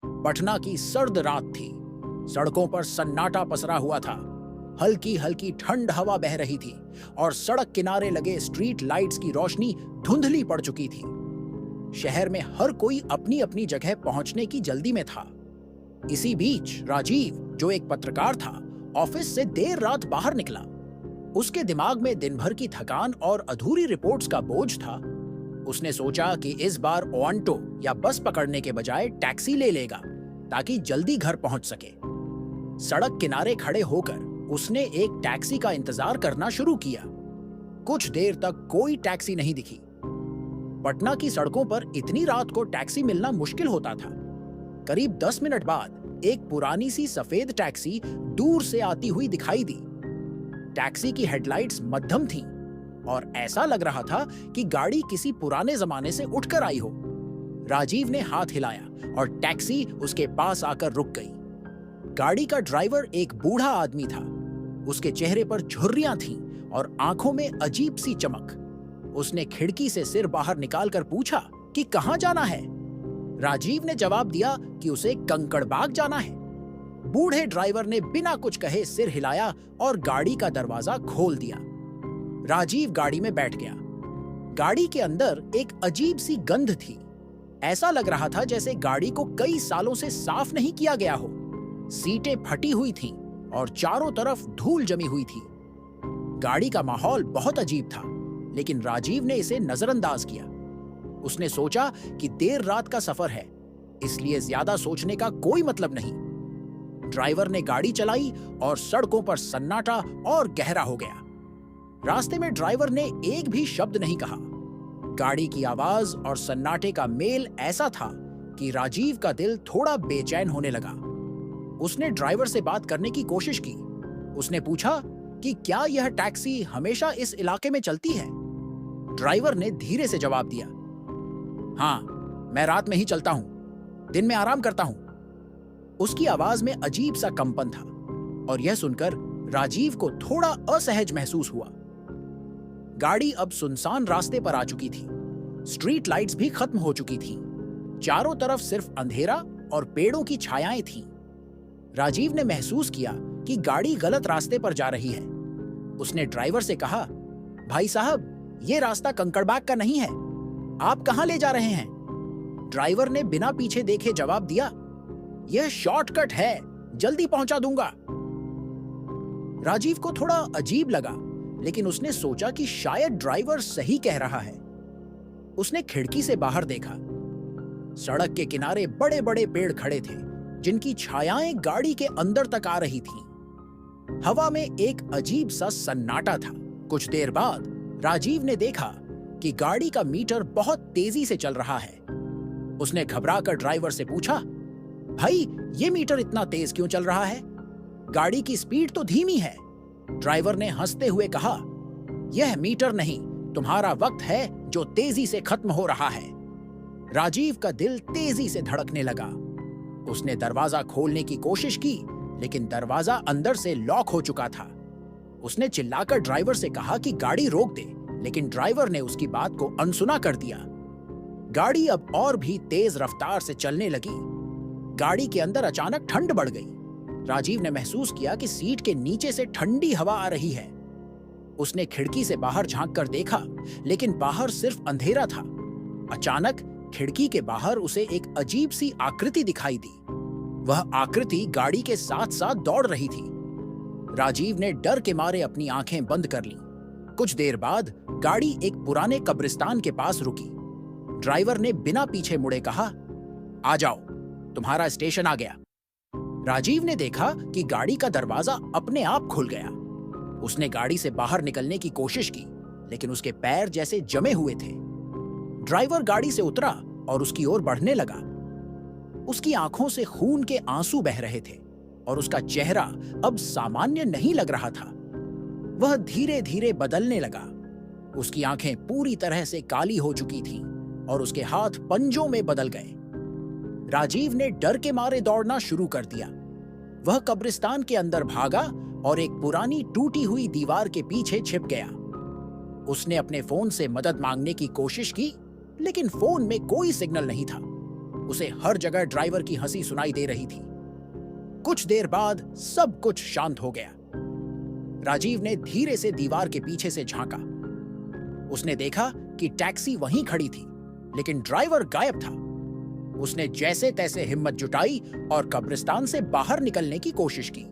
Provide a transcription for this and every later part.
पटना की सर्द रात थी। सड़कों पर सन्नाटा पसरा हुआ था। हल्की हल्की ठंड हवा बह रही थी और सड़क किनारे लगे स्ट्रीट लाइट्स की रोशनी धुंधली पड़ चुकी थी। शहर में हर कोई अपनी अपनी जगह पहुंचने की जल्दी में था। इसी बीच राजीव, जो एक पत्रकार था, ऑफिस से देर रात बाहर निकला। उसके दिमाग में दिन भर की थकान और अधूरी रिपोर्ट्स का बोझ था। उसने सोचा कि इस बार ऑटो या बस पकड़ने के बजाय टैक्सी ले लेगा ताकि जल्दी घर पहुंच सके। सड़क किनारे खड़े होकर उसने एक टैक्सी का इंतजार करना शुरू किया। कुछ देर तक कोई टैक्सी नहीं दिखी। पटना की सड़कों पर इतनी रात को टैक्सी मिलना मुश्किल होता था। करीब 10 मिनट बाद एक पुरानी सी सफेद टैक्सी दूर से आती हुई दिखाई दी। टैक्सी की हेडलाइट्स मध्यम थीं और ऐसा लग रहा था कि गाड़ी किसी पुराने जमाने से उठकर आई हो। राजीव ने हाथ हिलाया और टैक्सी उसके पास आकर रुक गई। गाड़ी का ड्राइवर एक बूढ़ा आदमी था। उसके चेहरे पर झुर्रियां थीं और आंखों में अजीब सी चमक। उसने खिड़की से सिर बाहर निकालकर पूछा कि कहां जाना है। राजीव ने जवाब दिया कि उसे कंकड़बाग जाना है। बूढ़े ड्राइवर ने बिना कुछ कहे सिर हिलाया और गाड़ी का दरवाजा खोल दिया। राजीव गाड़ी में बैठ गया। गाड़ी के अंदर एक अजीब सी गंध थी। ऐसा लग रहा था जैसे गाड़ी को कई सालों से साफ नहीं किया गया हो। सीटें फटी हुई थीं और चारों तरफ धूल जमी हुई थी। गाड़ी का माहौल बहुत अजीब था, लेकिन राजीव ने इसे नजरअंदाज किया। उसने सोचा कि देर रात का सफर है, इसलिए ज्यादा सोचने का कोई मतलब नहीं। ड्राइवर ने गाड़ी चलाई और सड़कों पर सन्नाटा और गहरा हो गया। रास्ते में ड्राइवर ने एक भी शब्द नहीं कहा। गाड़ी की आवाज और सन्नाटे का मेल ऐसा था कि राजीव का दिल थोड़ा बेचैन होने लगा। उसने ड्राइवर से बात करने की कोशिश की। उसने पूछा कि क्या यह टैक्सी हमेशा इस इलाके में चलती है। ड्राइवर ने धीरे से जवाब दिया, हाँ, मैं रात में ही चलता हूं, दिन में आराम करता हूं। उसकी आवाज में अजीब सा कंपन था और यह सुनकर राजीव को थोड़ा असहज महसूस हुआ। गाड़ी अब सुनसान रास्ते पर आ चुकी थी। स्ट्रीट लाइट्स भी खत्म हो चुकी थीं। चारों तरफ सिर्फ अंधेरा और पेड़ों की छायाएं थीं। राजीव ने महसूस किया कि गाड़ी गलत रास्ते पर जा रही है। उसने ड्राइवर से कहा, भाई साहब, यह रास्ता कंकड़बाग का नहीं है, आप कहां ले जा रहे हैं? ड्राइवर ने बिना पीछे देखे जवाब दिया, यह शॉर्टकट है, जल्दी पहुंचा दूंगा। राजीव को थोड़ा अजीब लगा, लेकिन उसने सोचा कि शायद ड्राइवर सही कह रहा है। उसने खिड़की से बाहर देखा। सड़क के किनारे बड़े बड़े पेड़ खड़े थे, जिनकी छायाएं गाड़ी के अंदर तक आ रही थीं। हवा में एक अजीब सा सन्नाटा था। कुछ देर बाद राजीव ने देखा कि गाड़ी का मीटर बहुत तेजी से चल रहा है। उसने घबराकर ड्राइवर से पूछा, भाई, ये मीटर इतना तेज क्यों चल रहा है? गाड़ी की स्पीड तो धीमी है। ड्राइवर ने हंसते हुए कहा, यह मीटर नहीं, तुम्हारा वक्त है जो तेजी से खत्म हो रहा है। राजीव का दिल तेजी से धड़कने लगा। उसने दरवाजा खोलने की कोशिश की, लेकिन दरवाजा अंदर से लॉक हो चुका था। उसने चिल्लाकर ड्राइवर से कहा कि गाड़ी रोक दे, लेकिन ड्राइवर ने उसकी बात को अनसुना कर दिया। गाड़ी अब और भी तेज रफ्तार से चलने लगी। गाड़ी के अंदर अचानक ठंड बढ़ गई। राजीव ने महसूस किया कि सीट के नीचे से ठंडी हवा आ रही है। उसने खिड़की से बाहर झांक कर देखा, लेकिन बाहर सिर्फ अंधेरा था। अचानक खिड़की के बाहर उसे एक अजीब सी आकृति दिखाई दी। वह आकृति गाड़ी के साथ साथ दौड़ रही थी। राजीव ने डर के मारे अपनी आंखें बंद कर लीं। कुछ देर बाद गाड़ी एक पुराने कब्रिस्तान के पास रुकी। ड्राइवर ने बिना पीछे मुड़े कहा, आ जाओ, तुम्हारा स्टेशन आ गया। राजीव ने देखा कि गाड़ी का दरवाजा अपने आप खुल गया। उसने गाड़ी से बाहर निकलने की कोशिश की, लेकिन उसके पैर जैसे जमे हुए थे। ड्राइवर गाड़ी से उतरा और उसकी ओर बढ़ने लगा। उसकी आंखों से खून के आंसू बह रहे थे और उसका चेहरा अब सामान्य नहीं लग रहा था। वह धीरे धीरे बदलने लगा। उसकी आंखें पूरी तरह से काली हो चुकी थीं और उसके हाथ पंजों में बदल गए। राजीव ने डर के मारे दौड़ना शुरू कर दिया। वह कब्रिस्तान के अंदर भागा और एक पुरानी टूटी हुई दीवार के पीछे छिप गया। उसने अपने फोन से मदद मांगने की कोशिश की, लेकिन फोन में कोई सिग्नल नहीं था। उसे हर जगह ड्राइवर की हंसी सुनाई दे रही थी। कुछ देर बाद सब कुछ शांत हो गया। राजीव ने धीरे से दीवार के पीछे से झांका। उसने देखा कि टैक्सी वहीं खड़ी थी, लेकिन ड्राइवर गायब था। उसने जैसे तैसे हिम्मत जुटाई और कब्रिस्तान से बाहर निकलने की कोशिश की।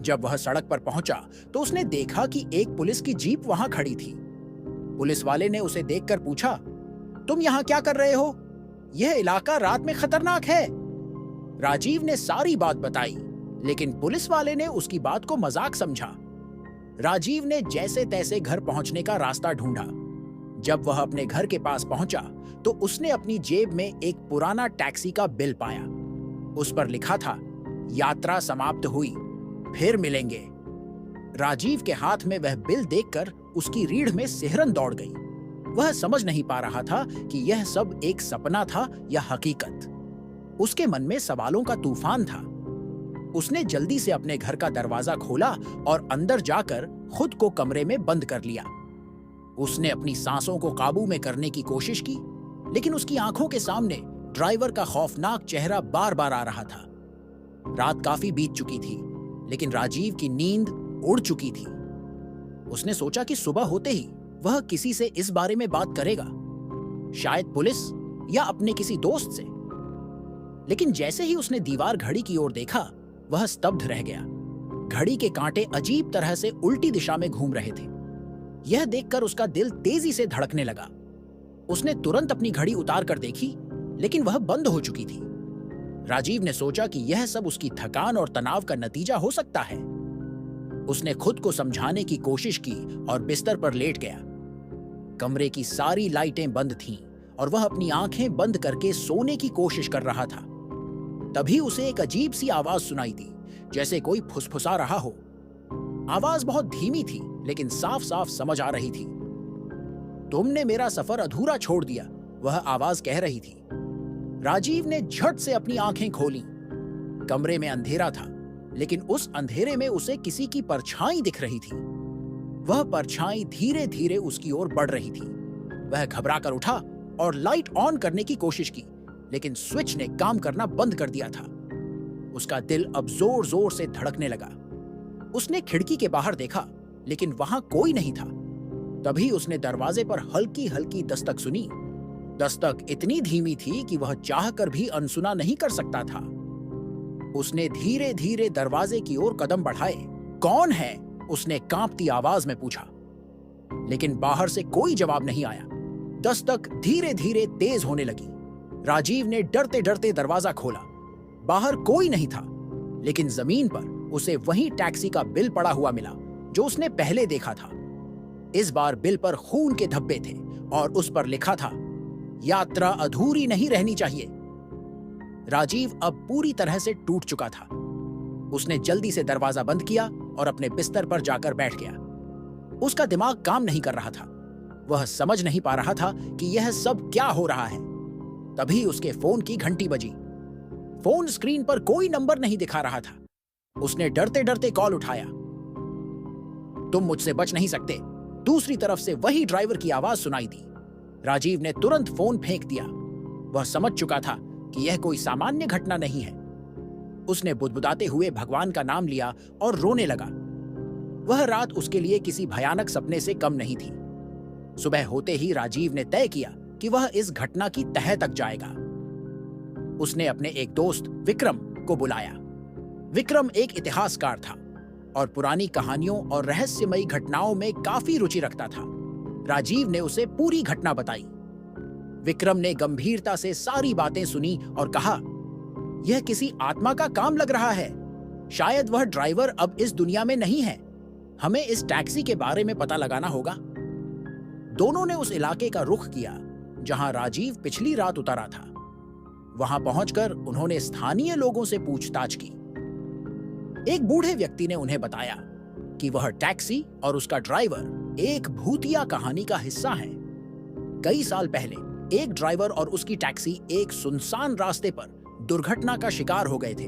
जब वह सड़क पर पहुंचा तो उसने देखा कि एक पुलिस की जीप वहां खड़ी थी। पुलिस वाले ने उसे देखकर पूछा, तुम यहां क्या कर रहे हो? यह इलाका रात में खतरनाक है। राजीव ने सारी बात बताई, लेकिन पुलिस वाले ने उसकी बात को मजाक समझा। राजीव ने जैसे तैसे घर पहुंचने का रास्ता ढूंढा। जब वह अपने घर के पास पहुंचा तो उसने अपनी जेब में एक पुराना टैक्सी का बिल पाया। उस पर लिखा था, यात्रा समाप्त हुई, फिर मिलेंगे। राजीव के हाथ में वह बिल देखकर उसकी रीढ़ में सिहरन दौड़ गई। वह समझ नहीं पा रहा था कि यह सब एक सपना था या हकीकत। उसके मन में सवालों का तूफान था। उसने जल्दी से अपने घर का दरवाजा खोला और अंदर जाकर खुद को कमरे में बंद कर लिया। उसने अपनी सांसों को काबू में करने की कोशिश की, लेकिन उसकी आंखों के सामने ड्राइवर का खौफनाक चेहरा बार बार आ रहा था। रात काफी बीत चुकी थी, लेकिन राजीव की नींद उड़ चुकी थी। उसने सोचा कि सुबह होते ही वह किसी से इस बारे में बात करेगा, शायद पुलिस या अपने किसी दोस्त से। लेकिन जैसे ही उसने दीवार घड़ी की ओर देखा, वह स्तब्ध रह गया। घड़ी के कांटे अजीब तरह से उल्टी दिशा में घूम रहे थे। यह देखकर उसका दिल तेजी से धड़कने लगा। उसने तुरंत अपनी घड़ी उतार कर देखी, लेकिन वह बंद हो चुकी थी। राजीव ने सोचा कि यह सब उसकी थकान और तनाव का नतीजा हो सकता है। उसने खुद को समझाने की कोशिश की और बिस्तर पर लेट गया। कमरे की सारी लाइटें बंद थीं और वह अपनी आंखें बंद करके सोने की कोशिश कर रहा था। तभी उसे एक अजीब सी आवाज सुनाई दी, जैसे कोई फुसफुसा रहा हो। आवाज बहुत धीमी थी, लेकिन साफ साफ समझ आ रही थी। तुमने मेरा सफर अधूरा छोड़ दिया, वह आवाज कह रही थी। राजीव ने झट से अपनी आंखें खोलीं। कमरे में अंधेरा था, लेकिन उस अंधेरे में उसे किसी की परछाई दिख रही थी। वह परछाई धीरे धीरे उसकी ओर बढ़ रही थी। वह घबराकर उठा और लाइट ऑन करने की कोशिश की, लेकिन स्विच ने काम करना बंद कर दिया था। उसका दिल अब जोर जोर से धड़कने लगा। उसने खिड़की के बाहर देखा, लेकिन वहां कोई नहीं था। तभी उसने दरवाजे पर हल्की हल्की दस्तक सुनी। दस्तक इतनी धीमी थी कि वह चाहकर भी अनसुना नहीं कर सकता था। उसने धीरे धीरे दरवाजे की ओर कदम बढ़ाए। कौन है? उसने कांपती आवाज में पूछा, लेकिन बाहर से कोई जवाब नहीं आया। दस्तक धीरे धीरे तेज होने लगी। राजीव ने डरते डरते दरवाजा खोला। बाहर कोई नहीं था, लेकिन जमीन पर उसे वही टैक्सी का बिल पड़ा हुआ मिला जो उसने पहले देखा था। इस बार बिल पर खून के धब्बे थे और उस पर लिखा था, यात्रा अधूरी नहीं रहनी चाहिए। राजीव अब पूरी तरह से टूट चुका था। उसने जल्दी से दरवाजा बंद किया और अपने बिस्तर पर जाकर बैठ गया। उसका दिमाग काम नहीं कर रहा था। वह समझ नहीं पा रहा था कि यह सब क्या हो रहा है। तभी उसके फोन की घंटी बजी। फोन स्क्रीन पर कोई नंबर नहीं दिखा रहा था। उसने डरते डरते कॉल उठाया। तुम मुझसे बच नहीं सकते। दूसरी तरफ से वही ड्राइवर की आवाज सुनाई दी। राजीव ने तुरंत फोन फेंक दिया। वह समझ चुका था कि यह कोई सामान्य घटना नहीं है। उसने बुदबुदाते हुए भगवान का नाम लिया और रोने लगा। वह रात उसके लिए किसी भयानक सपने से कम नहीं थी। सुबह होते ही राजीव ने तय किया कि वह इस घटना की तह तक जाएगा। उसने अपने एक दोस्त विक्रम को बुलाया। विक्रम एक इतिहासकार था और पुरानी कहानियों और रहस्यमयी घटनाओं में काफी रुचि रखता था। राजीव ने उसे पूरी घटना बताई। विक्रम ने गंभीरता से सारी बातें सुनी और कहा, यह किसी आत्मा का काम लग रहा है। शायद वह ड्राइवर अब इस दुनिया में नहीं है। हमें इस टैक्सी के बारे में पता लगाना होगा। दोनों ने उस इलाके का रुख किया जहां राजीव पिछली रात उतरा था। वहां पहुंचकर उन्होंने स्थानीय लोगों से पूछताछ की। एक बूढ़े व्यक्ति ने उन्हें बताया कि वह टैक्सी और उसका ड्राइवर एक भूतिया कहानी का हिस्सा है। कई साल पहले एक ड्राइवर और उसकी टैक्सी एक सुनसान रास्ते पर दुर्घटना का शिकार हो गए थे।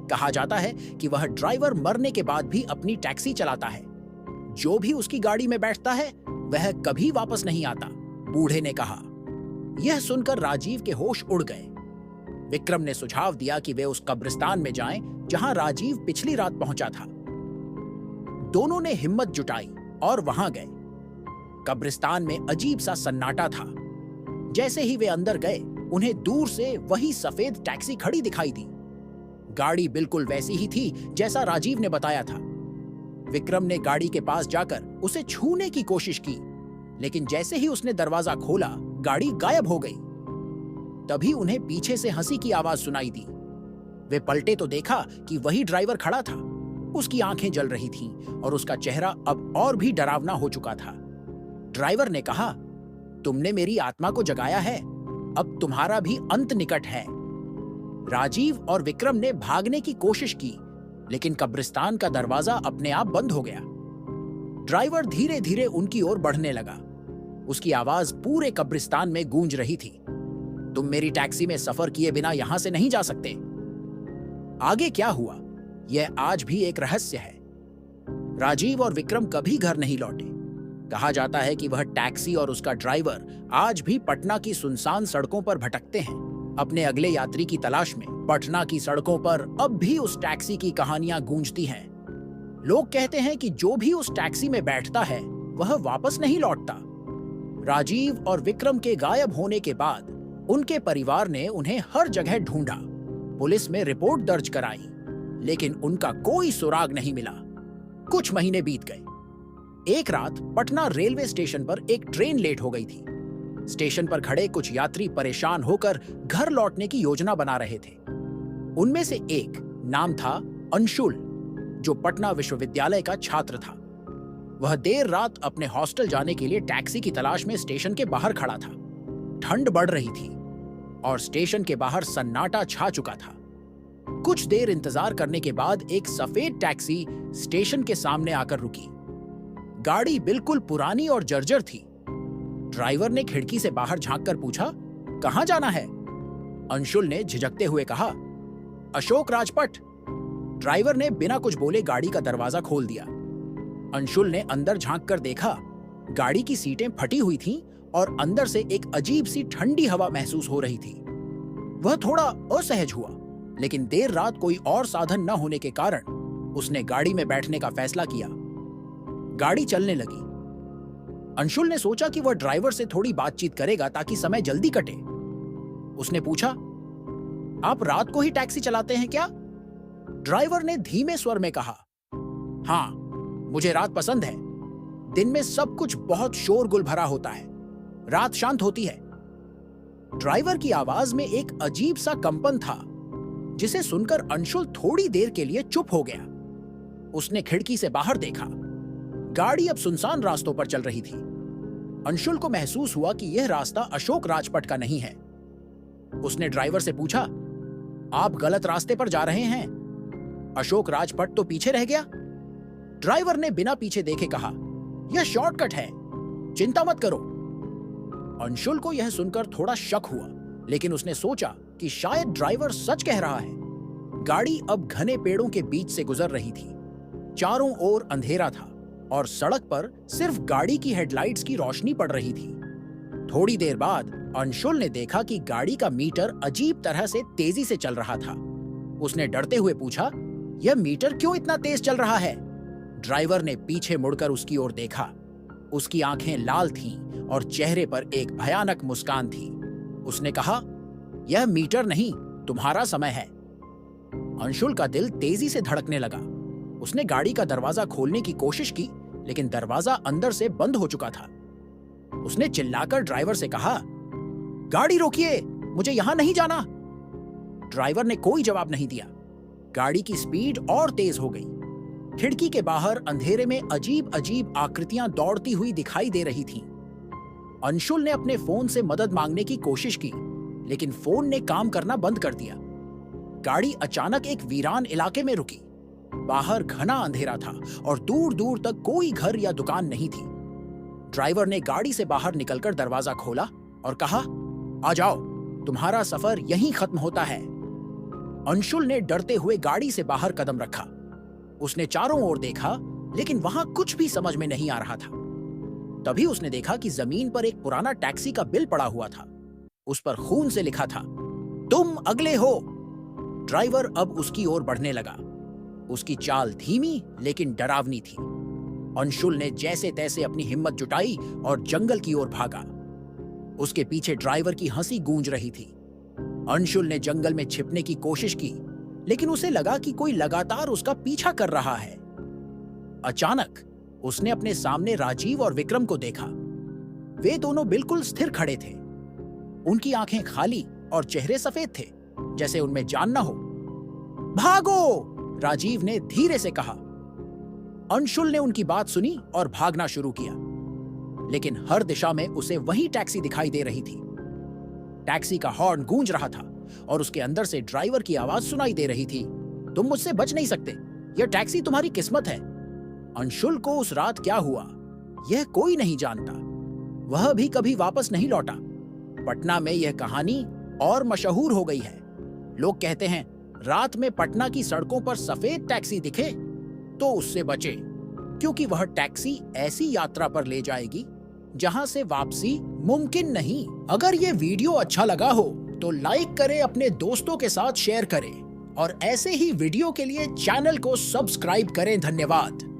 कहा जाता है कि वह ड्राइवर मरने के बाद भी अपनी टैक्सी चलाता है। जो भी उसकी गाड़ी में बैठता है वह कभी वापस नहीं आता, बूढ़े ने कहा। यह सुनकर राजीव के होश उड़ गए। विक्रम ने सुझाव दिया कि वे उस कब्रिस्तान में जाएं जहां राजीव पिछली रात पहुंचा था। दोनों ने हिम्मत जुटाई और वहां गए। कब्रिस्तान में अजीब सा सन्नाटा था। जैसे ही वे अंदर गए, उन्हें दूर से वही सफेद टैक्सी खड़ी दिखाई दी। गाड़ी बिल्कुल वैसी ही थी जैसा राजीव ने बताया था। विक्रम ने गाड़ी के पास जाकर उसे छूने की कोशिश की, लेकिन जैसे ही उसने दरवाजा खोला, गाड़ी गायब हो गई। तभी उन्हें पीछे से हंसी की आवाज सुनाई दी। वे पलटे तो देखा कि वही ड्राइवर खड़ा था। उसकी आंखें जल रही थीं और उसका चेहरा अब और भी डरावना हो चुका था। ड्राइवर ने कहा, तुमने मेरी आत्मा को जगाया है, अब तुम्हारा भी अंत निकट है। राजीव और विक्रम ने भागने की कोशिश की, लेकिन कब्रिस्तान का दरवाजा अपने आप बंद हो गया। ड्राइवर धीरे धीरे उनकी ओर बढ़ने लगा। उसकी आवाज पूरे कब्रिस्तान में गूंज रही थी, तुम मेरी टैक्सी में सफर किए बिना यहां से नहीं जा सकते। आगे क्या हुआ, यह आज भी एक रहस्य है। राजीव और विक्रम कभी घर नहीं लौटे। कहा जाता है कि वह टैक्सी और उसका ड्राइवर आज भी पटना की सुनसान सड़कों पर भटकते हैं, अपने अगले यात्री की तलाश में। पटना की सड़कों पर अब भी उस टैक्सी की कहानियां गूंजती हैं। लोग कहते हैं कि जो भी उस टैक्सी में बैठता है, वह वापस नहीं लौटता। राजीव और विक्रम के गायब होने के बाद उनके परिवार ने उन्हें हर जगह ढूंढा। पुलिस में रिपोर्ट दर्ज कराई, लेकिन उनका कोई सुराग नहीं मिला। कुछ महीने बीत गए। एक रात पटना रेलवे स्टेशन पर एक ट्रेन लेट हो गई थी। स्टेशन पर खड़े कुछ यात्री परेशान होकर घर लौटने की योजना बना रहे थे। उनमें से एक नाम था अंशुल, जो पटना विश्वविद्यालय का छात्र था। वह देर रात अपने हॉस्टल जाने के लिए टैक्सी की तलाश में स्टेशन के बाहर खड़ा था। ठंड बढ़ रही थी और स्टेशन के बाहर सन्नाटा छा चुका था। कुछ देर इंतजार करने के बाद एक सफेद टैक्सी स्टेशन के सामने आकर रुकी। गाड़ी बिल्कुल पुरानी और जर्जर थी। ड्राइवर ने खिड़की से बाहर झांककर पूछा, कहां जाना है? अंशुल ने झिझकते हुए कहा, अशोक राजपथ। ड्राइवर ने बिना कुछ बोले गाड़ी का दरवाजा खोल दिया। अंशुल ने अंदर झांककर देखा, गाड़ी की सीटें फटी हुई थीं और अंदर से एक अजीब सी ठंडी हवा महसूस हो रही थी। वह थोड़ा असहज हुआ, लेकिन देर रात कोई और साधन न होने के कारण उसने गाड़ी में बैठने का फैसला किया। गाड़ी चलने लगी। अंशुल ने सोचा कि वह ड्राइवर से थोड़ी बातचीत करेगा ताकि समय जल्दी कटे। उसने पूछा, आप रात को ही टैक्सी चलाते हैं क्या? ड्राइवर ने धीमे स्वर में कहा, हाँ, मुझे रात पसंद है। दिन में सब कुछ बहुत शोरगुल भरा होता है, रात शांत होती है। ड्राइवर की आवाज में एक अजीब सा कंपन था, जिसे सुनकर अंशुल थोड़ी देर के लिए चुप हो गया। उसने खिड़की से बाहर देखा। गाड़ी अब सुनसान रास्तों पर चल रही थी। अंशुल को महसूस हुआ कि यह रास्ता अशोक राजपथ का नहीं है। उसने ड्राइवर से पूछा, आप गलत रास्ते पर जा रहे हैं, अशोक राजपथ तो पीछे रह गया। ड्राइवर ने बिना पीछे देखे कहा, यह शॉर्टकट है, चिंता मत करो। अंशुल को यह सुनकर थोड़ा शक हुआ, लेकिन उसने सोचा कि शायद ड्राइवर सच कह रहा है। गाड़ी अब घने पेड़ों के बीच से गुजर रही थी। चारों ओर अंधेरा था और सड़क पर सिर्फ गाड़ी की हेडलाइट्स की रोशनी पड़ रही थी। थोड़ी देर बाद अंशुल ने देखा कि गाड़ी का मीटर अजीब तरह से तेजी से चल रहा था। उसने डरते हुए पूछा, यह मीटर क्यों इतना तेज चल रहा है? ड्राइवर ने पीछे मुड़कर उसकी ओर देखा। उसकी आंखें लाल थीं और चेहरे पर एक भयानक मुस्कान थी। उसने कहा, यह मीटर नहीं, तुम्हारा समय है। अंशुल का दिल तेजी से धड़कने लगा। उसने गाड़ी का दरवाजा खोलने की कोशिश की, लेकिन दरवाजा अंदर से बंद हो चुका था। उसने चिल्लाकर ड्राइवर से कहा, गाड़ी रोकिए, मुझे यहां नहीं जाना। ड्राइवर ने कोई जवाब नहीं दिया। गाड़ी की स्पीड और तेज हो गई। खिड़की के बाहर अंधेरे में अजीब अजीब आकृतियां दौड़ती हुई दिखाई दे रही थीं। अंशुल ने अपने फोन से मदद मांगने की कोशिश की, लेकिन फोन ने काम करना बंद कर दिया। गाड़ी अचानक एक वीरान इलाके में रुकी। बाहर घना अंधेरा था और दूर दूर तक कोई घर या दुकान नहीं थी। ड्राइवर ने गाड़ी से बाहर निकलकर दरवाजा खोला और कहा, आ जाओ, तुम्हारा सफर यहीं खत्म होता है। अंशुल ने डरते हुए गाड़ी से बाहर कदम रखा। उसने चारों ओर देखा, लेकिन वहां कुछ भी समझ में नहीं आ रहा था। तभी उसने देखा कि जमीन पर एक पुराना टैक्सी का बिल पड़ा हुआ था। उस पर खून से लिखा था, तुम अगले हो। ड्राइवर अब उसकी ओर बढ़ने लगा। उसकी चाल धीमी लेकिन डरावनी थी। अंशुल ने जैसे तैसे अपनी हिम्मत जुटाई और जंगल की ओर भागा। उसके पीछे ड्राइवर की हंसी गूंज रही थी। अंशुल ने जंगल में छिपने की कोशिश की, लेकिन उसे लगा कि कोई लगातार उसका पीछा कर रहा है। अचानक उसने अपने सामने राजीव और विक्रम को देखा। वे दोनों बिल्कुल स्थिर खड़े थे। उनकी आंखें खाली और चेहरे सफेद थे, जैसे उनमें जान न हो। भागो! राजीव ने धीरे से कहा। अंशुल ने उनकी बात सुनी और भागना शुरू किया, लेकिन हर दिशा में उसे वही टैक्सी दिखाई दे रही थी। टैक्सी का हॉर्न गूंज रहा था और उसके अंदर से ड्राइवर की आवाज सुनाई दे रही थी, तुम मुझसे बच नहीं सकते, यह टैक्सी तुम्हारी किस्मत है। अंशुल को उस रात क्या हुआ, यह कोई नहीं जानता। वह भी कभी वापस नहीं लौटा। पटना में यह कहानी और मशहूर हो गई है। लोग कहते हैं, रात में पटना की सड़कों पर सफेद टैक्सी दिखे तो उससे बचे, क्योंकि वह टैक्सी ऐसी यात्रा पर ले जाएगी जहां से वापसी मुमकिन नहीं। अगर ये वीडियो अच्छा लगा हो तो लाइक करें, अपने दोस्तों के साथ शेयर करें और ऐसे ही वीडियो के लिए चैनल को सब्सक्राइब करें। धन्यवाद।